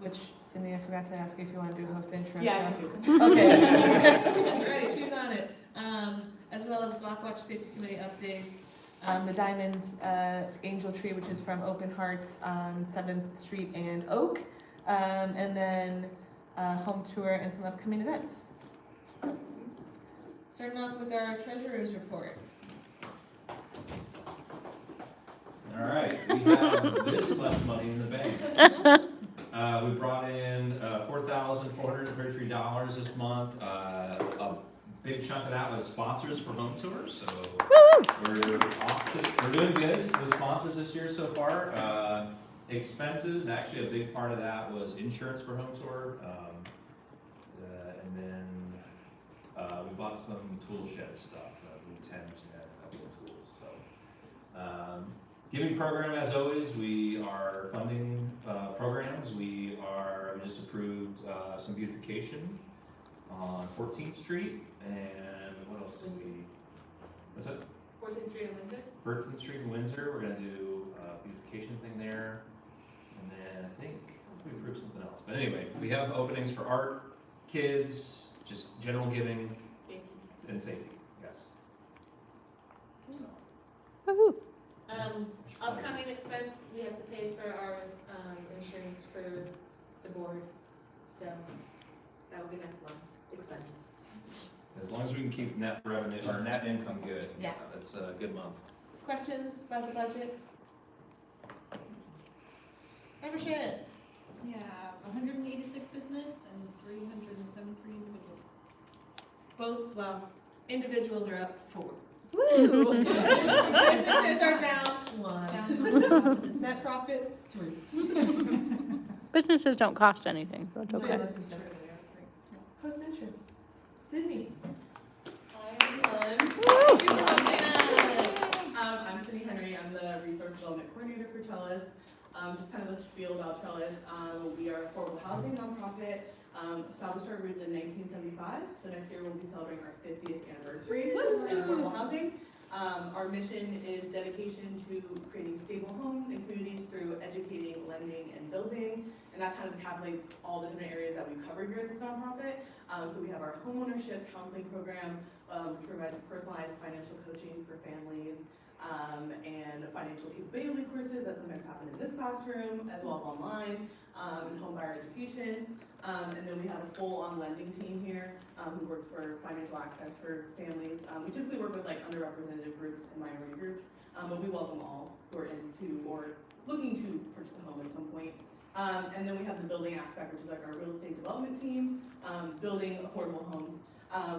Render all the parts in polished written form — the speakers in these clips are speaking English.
which, Cindy, I forgot to ask you if you want to do a host intro. Yeah, so. Okay. Right, she's on it. As well as Blockwatch Safety Committee updates. The Diamond Angel Tree, which is from Open Hearts on 7th Street and Oak. And then home tour and some upcoming events. Starting off with our treasurer's report. All right, we have this much money in the bank. We brought in $4,433 this month. A big chunk of that was sponsors for home tours, so we're doing good with sponsors this year so far. Expenses, actually a big part of that was insurance for home tour, and then we bought some tool shed stuff. We tend to have a couple of tools. So, giving program as always, we are funding programs. We just approved some beautification on 14th Street, and what else did we? What's that? 14th Street in Windsor? 14th Street in Windsor. We're gonna do a beautification thing there. And then I think we approved something else. But anyway, we have openings for art, kids, just general giving, Safety. and safety. Yes. Woohoo. Upcoming expense, we have to pay for our insurance for the board. So that will be next month's expenses. As long as we can keep net revenue or net income good. Yeah. That's a good month. Questions about the budget? Ever Shannon? We have 186 business and 373 individual. Both, well, individuals are up 4. Woo. Businesses are down 1. Down Net profit 3. Businesses don't cost anything, so it's No, okay. this is true. Host intro. Sydney. Hi everyone. Thank you for hosting us. I'm Cindy Henry. I'm the Resource Development Coordinator for Trellis. Just kind of a spiel about Trellis. We are a affordable housing nonprofit. Established our roots in 1975. So next year we'll be celebrating our 50th anniversary in affordable housing. Our mission is dedication to creating stable homes and communities through educating, lending, and building. And that kind of encapsulates all the different areas that we cover here at this nonprofit. So we have our homeownership counseling program, which provides personalized financial coaching for families, and financial capability courses that sometimes happen in this classroom, as well as online, and home buyer education. And then we have a full-on lending team here who works for financial access for families. We typically work with like underrepresented groups and minority groups, but we welcome all who are into or looking to purchase a home at some point. And then we have the building aspect, which is like our real estate development team, building affordable homes.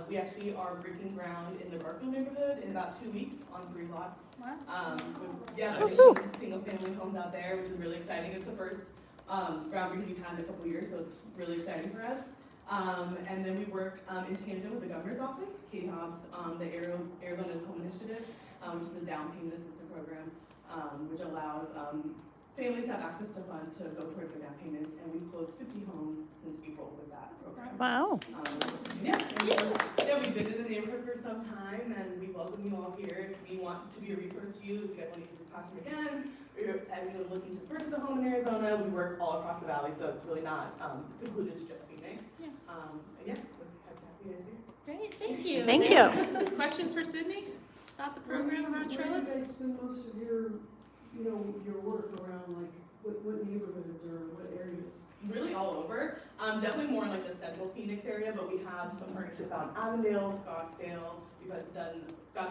We actually are breaking ground in the Garfield neighborhood in about 2 weeks on 3 lots. Single family homes out there, which is really exciting. It's the first groundbreaking we've had in a couple years, so it's really exciting for us. And then we work in tandem with the governor's office, Katie Hobbs, the Arizona's Home Initiative, which is a down payment assistance program, which allows families to have access to funds to go towards their down payments, and we've closed 50 homes since April with that program. Wow. We've been in the neighborhood for some time, and we welcome you all here. We want to be a resource to you if you guys want to use this classroom again, or as you're looking to purchase a home in Arizona. We work all across the valley, so it's really not secluded to just Phoenix. Yeah. We're happy to have you guys here. Great, thank you. Thank you. Questions for Sydney about the program around Trellis? Where do you guys spend most of your, your work around, like, what neighborhoods or what areas? Really all over. Definitely more in like the central Phoenix area, but we have some partnerships out in Avondale, Scottsdale. We've gotten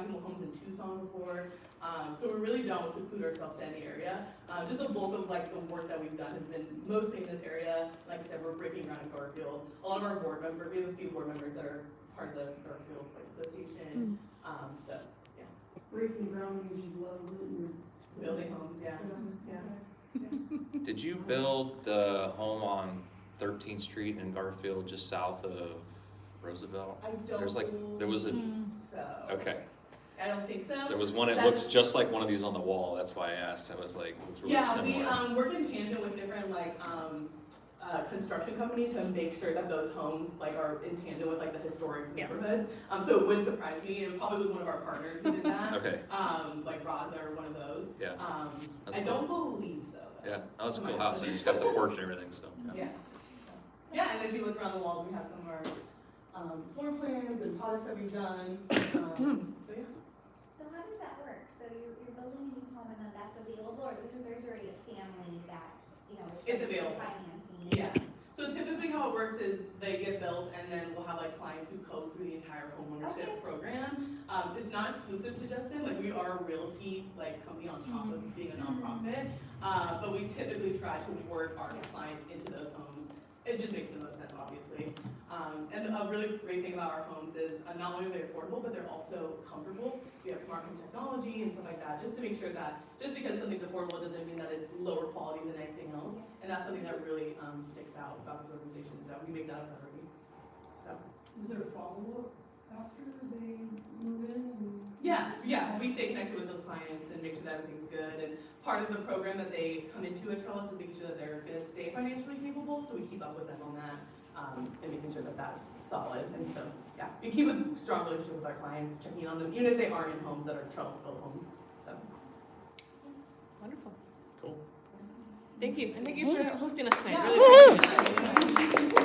people homes in Tucson before. So we really don't seclude ourselves to any area. Just a bulk of like the work that we've done has been mostly in this area. Like I said, we're breaking ground in Garfield. A lot of our board members, we have a few board members that are part of the Garfield Association. So yeah. Breaking ground means you love it and Building homes, yeah. Yeah. Did you build the home on 13th Street in Garfield, just south of Roosevelt? I don't There was a. so. Okay. I don't think so. There was one. It looks just like one of these on the wall. That's why I asked. I was like, it was really similar. We work in tangent with different like construction companies to make sure that those homes like are in tandem with like the historic neighborhoods. So it wouldn't surprise me. It probably was one of our partners who did that. Okay. Like Raza or one of those. Yeah. I don't believe so. Yeah, that was a cool house, and it's got the porch and everything, so. Yeah. Yeah, and then if you look around the walls, we have some of our floor plans and projects that we've done. So yeah. So how does that work? So you're building a new home and then that's available, or there's already a family that, you know, is It's trying to available. financing? Yeah. So typically how it works is they get built and then we'll have like clients who code through the entire homeownership Okay. program. It's not exclusive to just them, like we are a realty like company on top of being a nonprofit. But we typically try to work our clients into those homes. It just makes the most sense, obviously. And a really great thing about our homes is not only are they affordable, but they're also comfortable. We have smart home technology and stuff like that, just to make sure that just because something's affordable doesn't mean that it's lower quality than anything else. And that's something that really sticks out about this organization, is that we make that a priority. So. Is there follow-up after they move in? Yeah, we stay connected with those clients and make sure that everything's good. And part of the program that they come into at Trellis is making sure that they're gonna stay financially capable, so we keep up with them on that, and making sure that that's solid. And so, yeah, we keep a strong relationship with our clients, checking on them, even if they aren't in homes that are Trellis-built homes, so. Wonderful. Cool. Thank you, and thank you for hosting us tonight. Yeah. Really appreciate it.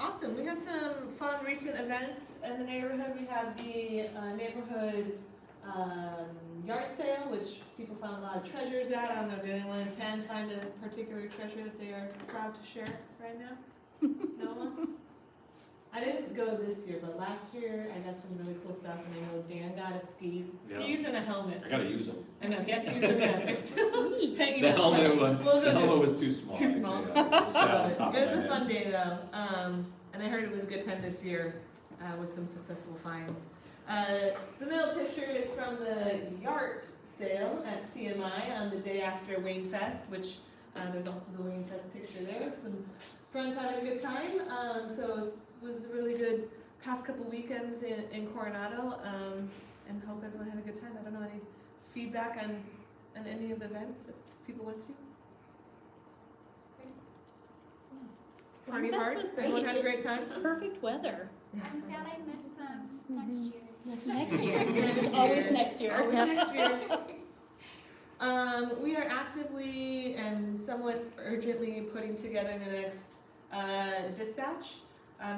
Awesome. We had some fun recent events in the neighborhood. We had the neighborhood yard sale, which people found a lot of treasures at. I don't know, did anyone in town find a particular treasure that they are proud to share right now? No one? I didn't go this year, but last year I got some really cool stuff, and I know Dan got a skis and a helmet. I gotta use them. I know, he has to use them yet. They're still hanging The out. helmet was too small. Too small. Yeah, it just sat on top It of was my a head. fun day though, and I heard it was a good time this year with some successful finds. The middle picture is from the yard sale at TMI on the day after Wayne Fest, which there's also the Wayne Fest picture there. Some friends having a good time, so it was a really good past couple weekends in Coronado, and hope everyone had a good time. I don't know, any feedback on any of the events that people went to? Party Fest hard? was great. Everyone had a great time? Perfect weather. I'm sad I missed them next year. Next year. There's always next year. Always next year. We are actively and somewhat urgently putting together the next dispatch.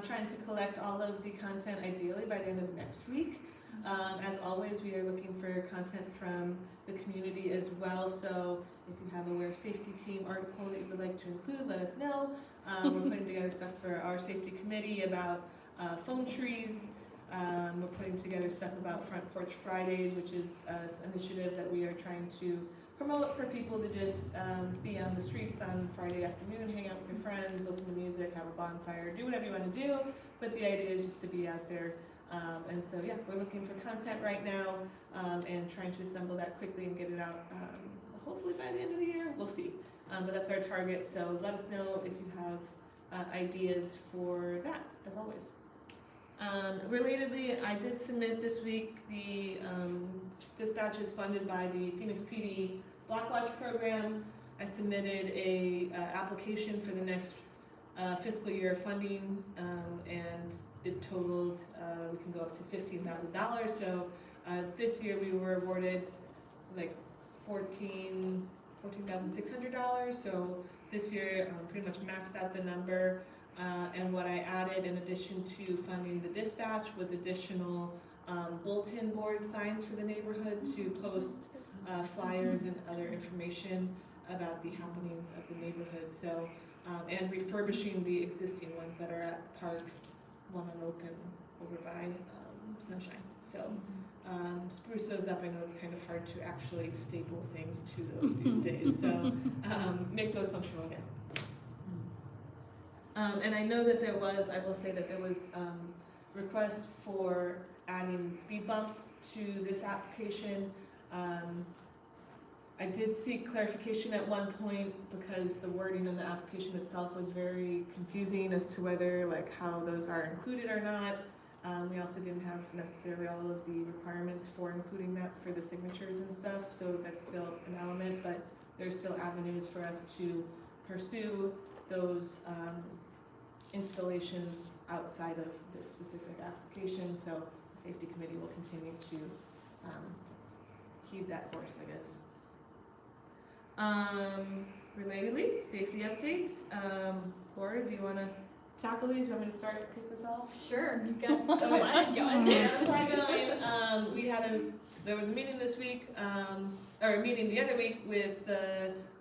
Trying to collect all of the content ideally by the end of next week. As always, we are looking for content from the community as well, so if you have a Wear Safety Team article that you would like to include, let us know. We're putting together stuff for our safety committee about phone trees. We're putting together stuff about Front Porch Fridays, which is an initiative that we are trying to promote for people to just be on the streets on Friday afternoon, hang out with your friends, listen to music, have a bonfire, do whatever you want to do, but the idea is just to be out there. And so, yeah, we're looking for content right now and trying to assemble that quickly and get it out hopefully by the end of the year. We'll see. But that's our target, so let us know if you have ideas for that, as always. Relatedly, I did submit this week the dispatches funded by the Phoenix PD Block Watch program. I submitted a application for the next fiscal year funding, and it totaled, we can go up to $15,000. So this year we were awarded like $14,600. So this year pretty much maxed out the number. And what I added in addition to funding the dispatch was additional bulletin board signs for the neighborhood to post flyers and other information about the happenings of the neighborhood. So, and refurbishing the existing ones that are at Park, one on Oak, and over by Sunshine. So, spruce those up. I know it's kind of hard to actually staple things to those these days. So, make those functional again. And I know that there was, I will say that there was requests for adding speed bumps to this application. I did seek clarification at one point because the wording in the application itself was very confusing as to whether, like, how those are included or not. We also didn't have necessarily all of the requirements for including that for the signatures and stuff, so that's still an element, but there's still avenues for us to pursue those installations outside of this specific application, so the safety committee will continue to heed that course, I guess. Relatedly, safety updates. Laura, do you want to tackle these? You want me to start, kick this off? Sure, you've got the slide going. That's where I'm going. There was a meeting this week, or a meeting the other week with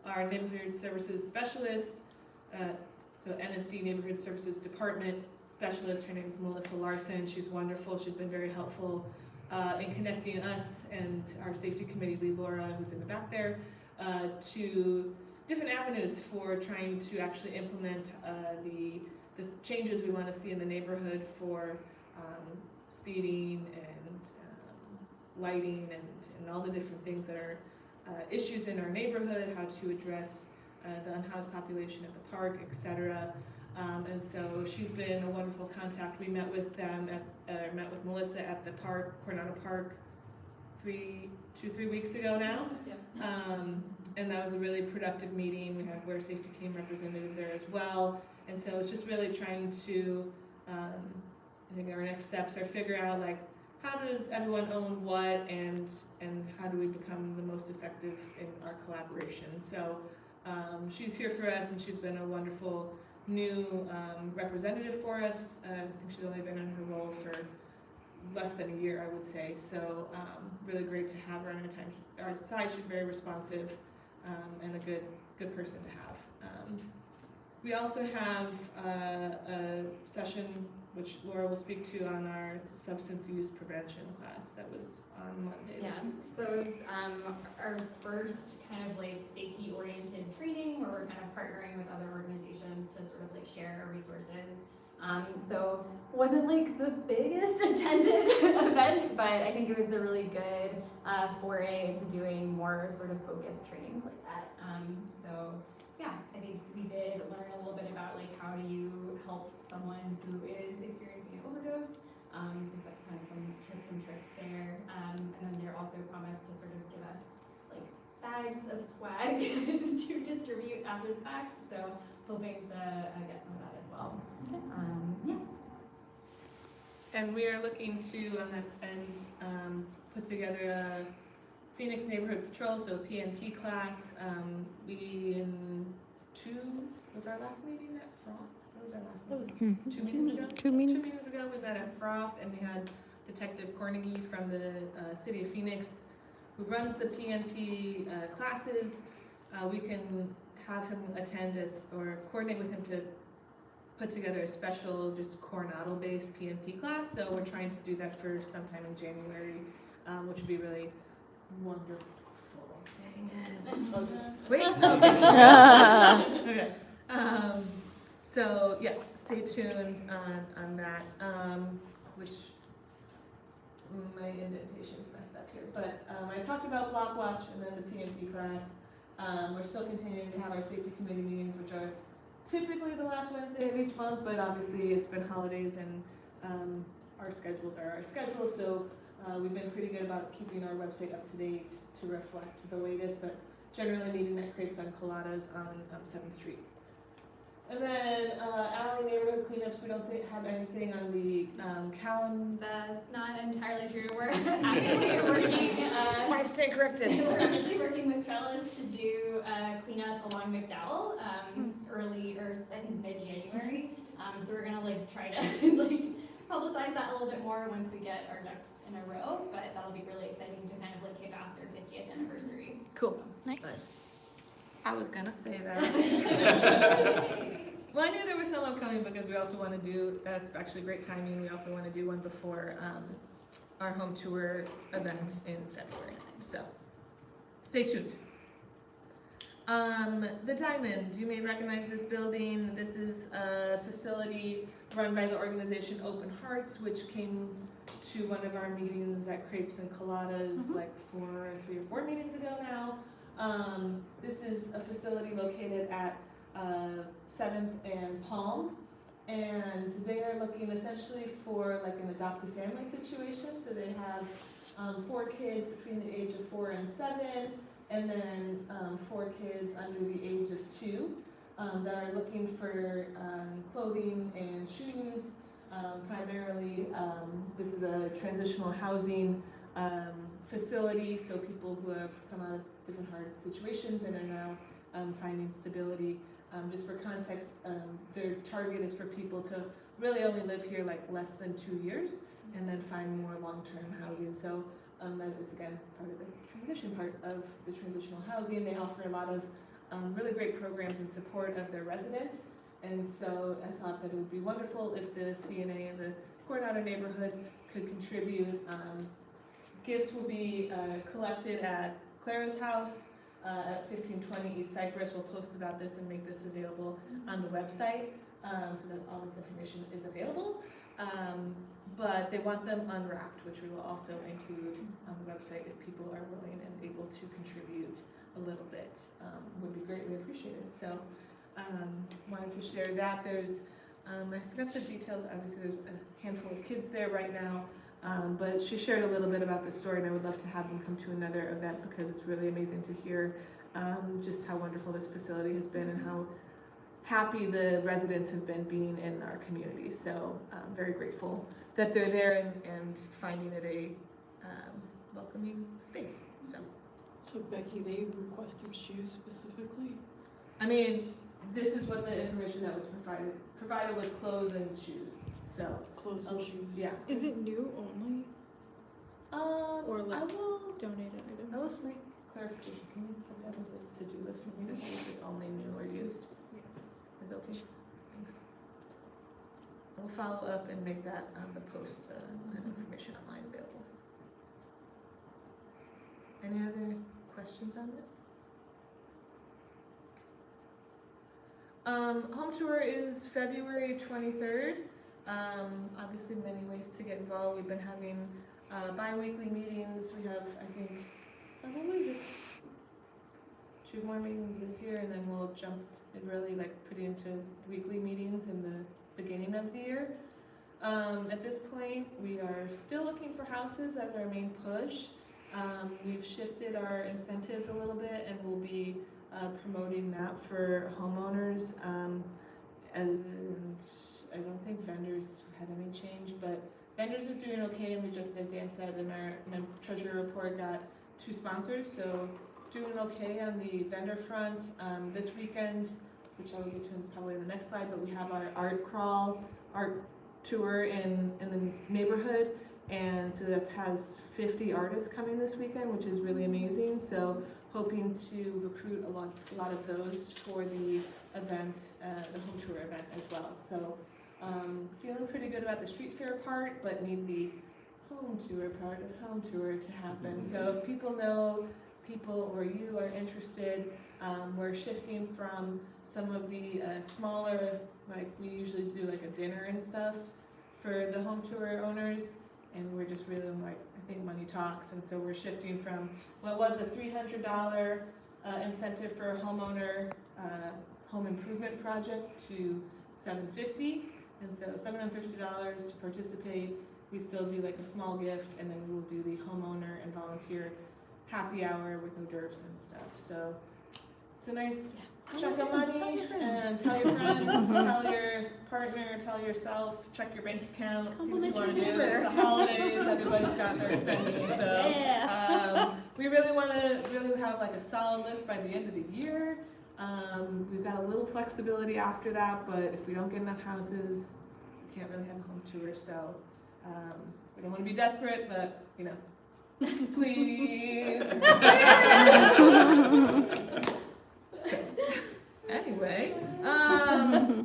our neighborhood services specialist, so NSD Neighborhood Services Department specialist. Her name is Melissa Larson. She's wonderful. She's been very helpful in connecting us and our safety committee lead, Laura, who's in the back there, to different avenues for trying to actually implement the changes we want to see in the neighborhood for speeding and lighting and all the different things that are issues in our neighborhood, how to address the unhoused population at the park, etc. And so she's been a wonderful contact. We met with Melissa at the park, Coronado Park, 3 weeks ago now. And that was a really productive meeting. We had Wear Safety Team representative there as well. And so it's just really trying to, I think our next steps are figure out like, how does everyone own what and how do we become the most effective in our collaboration? So she's here for us and she's been a wonderful new representative for us. I think she's only been in her role for less than a year, I would say. So really great to have her on our side. She's very responsive and a good person to have. We also have a session which Laura will speak to on our substance use prevention class that was on Monday. Yeah, so it was our first kind of like safety oriented training where we're kind of partnering with other organizations to sort of like share our resources. So it wasn't like the biggest attended event, but I think it was a really good foray into doing more sort of focused trainings like that. So yeah, I think we did learn a little bit about like how do you help someone who is experiencing an overdose. So like kind of some tips and tricks there. And then they also promised to sort of give us like bags of swag to distribute after the fact. So hoping to get some of that as well. Yeah. And we are looking to, on that end, put together a Phoenix Neighborhood Patrol, so PNP class. Was our last meeting at Froth? What was our last meeting? 2 meetings ago? 2 meetings. 2 meetings ago, we met at Froth, and we had Detective Cornegie from the City of Phoenix, who runs the PNP classes. We can have him attend or coordinate with him to put together a special, just Coronado-based PNP class. So we're trying to do that for sometime in January, which would be really wonderful. Dang it. Wait. Okay. So yeah, stay tuned on that. Which my indentation's messed up here, but I talked about Block Watch and then the PNP class. We're still continuing to have our safety committee meetings, which are typically the last Wednesday of each month, but obviously it's been holidays and our schedules are our schedules, so we've been pretty good about keeping our website up to date to reflect the latest, but generally meeting at Crepes on Coladas on 7th Street. And then alley neighborhood cleanups, we don't have anything on the calendar. That's not entirely true. We're actively working. I stand corrected. We're actually working with Trellis to do cleanup along McDowell I think mid-January. So we're gonna like try to like publicize that a little bit more once we get our ducks in a row. But that'll be really exciting to kind of like kick off their 50th anniversary. Cool. Nice. I was gonna say that. Well, I knew there was someone coming because we also want to do, that's actually great timing, we also want to do one before our home tour event in February. So, stay tuned. The Diamond, you may recognize this building. This is a facility run by the organization Open Hearts, which came to one of our meetings at Crepes and Coladas like 3 or 4 meetings ago now. This is a facility located at 7th and Palm, and they are looking essentially for like an adoptive family situation. So they have 4 kids between the age of 4 and 7, and then 4 kids under the age of 2 that are looking for clothing and shoes. Primarily, this is a transitional housing facility, so people who have come out of different hard situations and are now finding stability. Just for context, their target is for people to really only live here like less than 2 years and then find more long-term housing. So that is again part of the transition part of the transitional housing. They offer a lot of really great programs in support of their residents. And so I thought that it would be wonderful if the CNA in the Coronado neighborhood could contribute. Gifts will be collected at Clara's house at 1520 East Cypress. We'll post about this and make this available on the website so that all this information is available. But they want them unwrapped, which we will also include on the website if people are willing and able to contribute a little bit. Would be greatly appreciated. So wanted to share that. There's, I forgot the details, obviously there's a handful of kids there right now, but she shared a little bit about the story, and I would love to have them come to another event because it's really amazing to hear just how wonderful this facility has been and how happy the residents have been being in our community. So I'm very grateful that they're there and finding it a welcoming space. So Becky, they requested shoes specifically? I mean, this is what the information that was provided. Provided was clothes and shoes. So Clothes and shoes? yeah. Is it new only or I like will. donated I items? will make clarification. Can you put that as a to-do list for me to see if it's only new or used? Is that okay? Thanks. I will follow up and make that the post and information online available. Any other questions on this? Home tour is February 23rd. Obviously many ways to get involved. We've been having bi-weekly meetings. We have, I think, probably just 2 more meetings this year, and then we'll jump and really like put into weekly meetings in the beginning of the year. At this point, we are still looking for houses as our main push. We've shifted our incentives a little bit, and we'll be promoting that for homeowners. And I don't think vendors had any change, but vendors is doing okay, and we just, as Dan said in our treasurer report, got 2 sponsors, so doing okay on the vendor front. This weekend, which I will get to probably in the next slide, but we have our art tour in the neighborhood, and so that has 50 artists coming this weekend, which is really amazing. So hoping to recruit a lot of those for the event, the home tour event as well. So feeling pretty good about the street fair part, but need the home tour part of home tour to happen. So if people know people or you are interested, we're shifting from some of the smaller, like we usually do like a dinner and stuff for the home tour owners, and we're just really like, I think money talks, and so we're shifting from what was a $300 incentive for a homeowner home improvement project to $750, and so $750 to participate. We still do like a small gift, and then we will do the homeowner and volunteer happy hour with hors d'oeuvres and stuff. So it's a nice chunk of money, and tell your friends, tell your partner, tell yourself, check your bank account, see what you want to do. It's the holidays, everybody's got their spending, so we really want to have like a solid list by the end of the year. We've got a little flexibility after that, but if we don't get enough houses, we can't really have a home tour. So we don't want to be desperate, but you know, please. So, anyway, I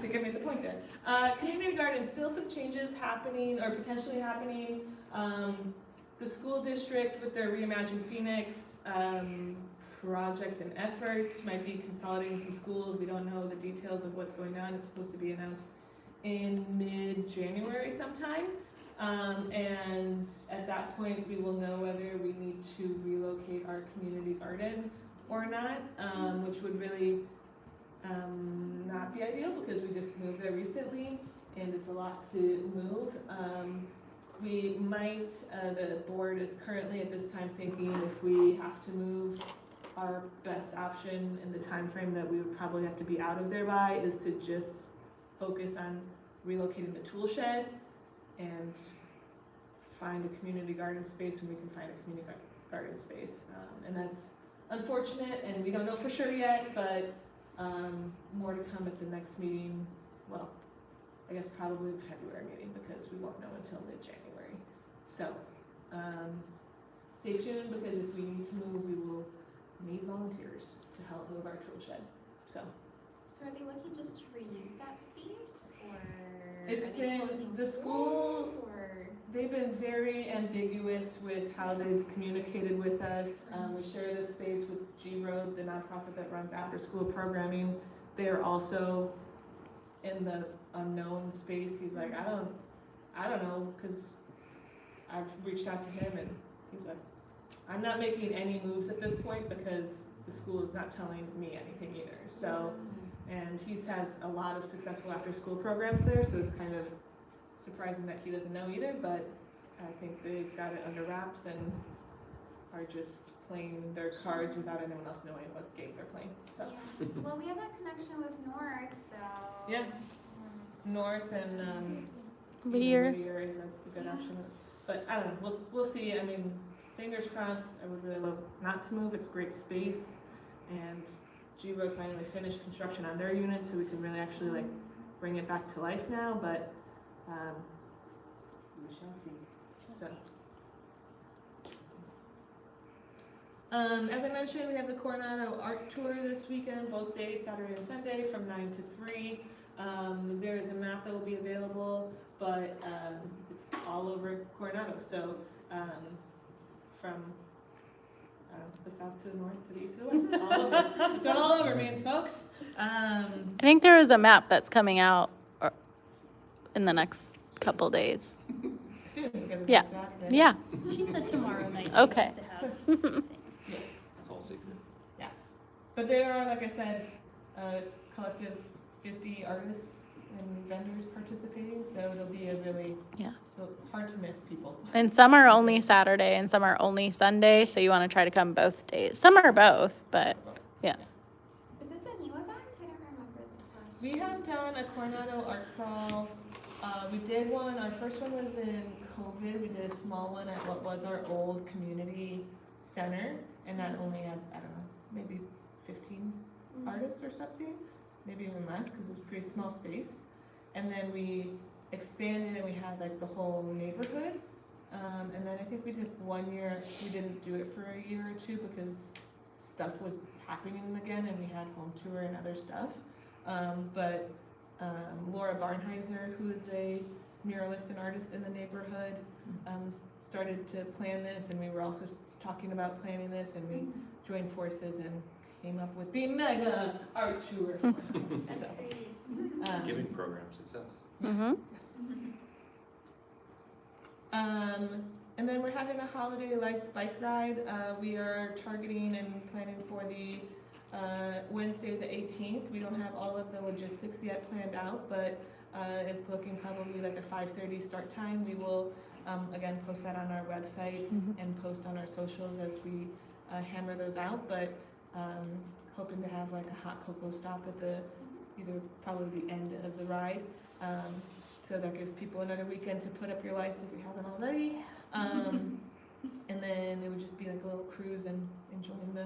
think I made the point there. Community garden, still some changes happening or potentially happening. The school district with their Reimagine Phoenix project and effort might be consolidating some schools. We don't know the details of what's going on. It's supposed to be announced in mid-January sometime. And at that point, we will know whether we need to relocate our community garden or not, which would really not be ideal because we just moved there recently and it's a lot to move. We might, the board is currently at this time thinking if we have to move, our best option in the time frame that we would probably have to be out of there by is to just focus on relocating the tool shed and find a community garden space when we can find a community garden space. And that's unfortunate, and we don't know for sure yet, but more to come at the next meeting. Well, I guess probably the February meeting, because we won't know until mid-January. So, stay tuned, because if we need to move, we will need volunteers to help move our tool shed. So, So are they looking just to reuse that space, or It's are they been- closing the schools, or? they've been very ambiguous with how they've communicated with us. We share this space with G Road, the nonprofit that runs after-school programming. They are also in the unknown space. He's like, I don't know, because I've reached out to him, and he's like, I'm not making any moves at this point because the school is not telling me anything either. So, and he has a lot of successful after-school programs there, so it's kind of surprising that he doesn't know either, but I think they've got it under wraps and are just playing their cards without anyone else knowing what game they're playing. So, Yeah. Well, we have that connection with North, so. yeah, North and Whittier. Whittier is a good option. But I don't know, we'll see. I mean, fingers crossed. I would really love not to move. It's great space, and G Road finally finished construction on their unit, so we can really actually like bring it back to life now. But we shall see. So, as I mentioned, we have the Coronado Art Tour this weekend, both days, Saturday and Sunday, from 9 to 3. There is a map that will be available, but it's all over Coronado. So from the south to the north to the east to the west, all over. It's all over, means folks. I think there is a map that's coming out in the next couple days. Soon, because it's Yeah. Saturday. Yeah. She said tomorrow night. she Okay. wants to have things. Yes. That's all secret. But there are, like I said, a collective 50 artists and vendors participating, so it'll be a really hard to miss people. And some are only Saturday and some are only Sunday, so you want to try to come both days. Some are both, but Is this a new event? I don't remember this last We have done a Coronado art crawl. We did one, our first one was in COVID. We did a small one at what was our old community center, and that only had, I don't know, maybe 15 artists or something, maybe even less, because it was a pretty small space. And then we expanded and we had like the whole neighborhood. And then I think we did 1 year, we didn't do it for a year or two because stuff was happening again and we had home tour and other stuff. But Laura Barnheiser, who is a muralist and artist in the neighborhood, started to plan this, and we were also talking about planning this, and we joined forces and came up with the mega art tour. That's So, great. Giving program success. mm-hmm. yes. And then we're having a Holiday Lights bike ride. We are targeting and planning for the Wednesday the 18th. We don't have all of the logistics yet planned out, but it's looking probably like a 5:30 start time. We will again post that on our website and post on our socials as we hammer those out. But hoping to have like a hot cocoa stop at the probably the end of the ride. So that gives people another weekend to put up your lights if you haven't already. And then it would just be like a little cruise and enjoying the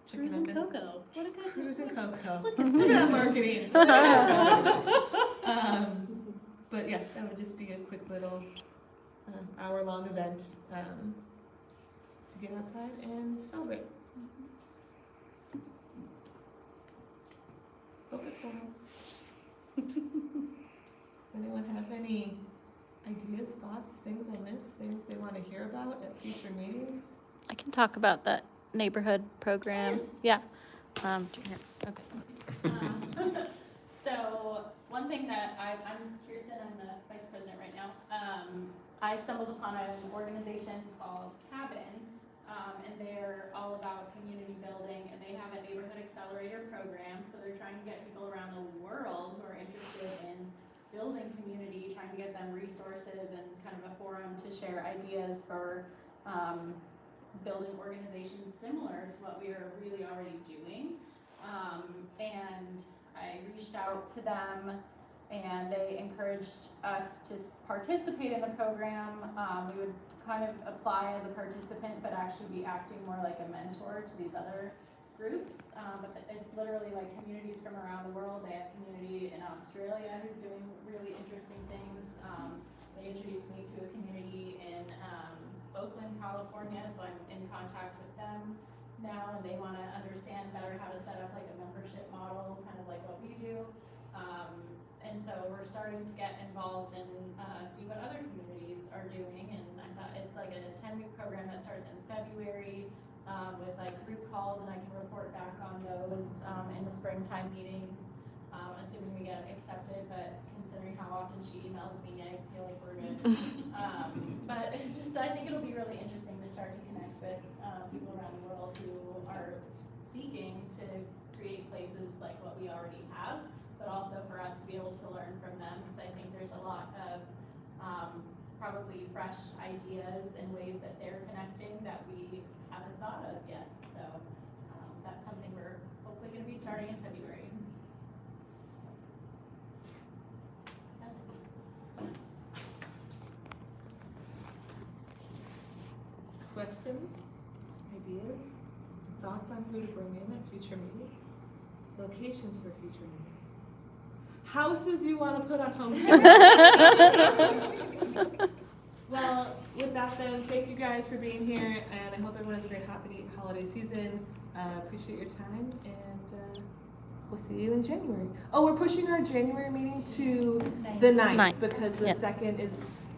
chicken Cruise and and cocoa. What a good. cruise and cocoa. Look Look at that marketing. But yeah, that would just be a quick little hour-long event to get outside and celebrate. Hope it's fun. Does anyone have any ideas, thoughts, things I missed, things they want to hear about at future meetings? I can talk about that neighborhood program. Yeah. Here. Okay. So one thing that I'm Kirsten, I'm the vice president right now. I stumbled upon an organization called Cabin, and they're all about community building, and they have a neighborhood accelerator program. So they're trying to get people around the world who are interested in building community, trying to get them resources and kind of a forum to share ideas for building organizations similar to what we are really already doing. And I reached out to them and they encouraged us to participate in the program. We would kind of apply as a participant, but actually be acting more like a mentor to these other groups. But it's literally like communities from around the world. They have community in Australia who's doing really interesting things. They introduced me to a community in Oakland, California, so I'm in contact with them now, and they want to understand better how to set up like a membership model, kind of like what we do. And so we're starting to get involved and see what other communities are doing. And I thought it's like a 10-week program that starts in February with like group calls, and I can report back on those in the springtime meetings, assuming we get accepted. But considering how often she emails me, I feel like we're good. But it's just, I think it'll be really interesting to start to connect with people around the world who are seeking to create places like what we already have, but also for us to be able to learn from them, because I think there's a lot of probably fresh ideas and ways that they're connecting that we haven't thought of yet. So that's something we're hopefully going to be starting in February. That's it. Questions, ideas, thoughts on who to bring in at future meetings, locations for future meetings, houses you want to put on home. Well, with that then, thank you guys for being here, and I hope everyone has a great happy holiday season. Appreciate your time, and we'll see you in January. Oh, we're pushing our January meeting to the 9th, because the 2nd is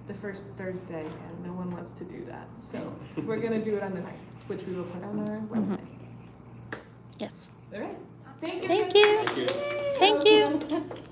the first Thursday, and no one wants to do that. So we're gonna do it on the 9th, which we will put on our website. Yes. All right. Thank you. Thank you. Thank you. Thank you.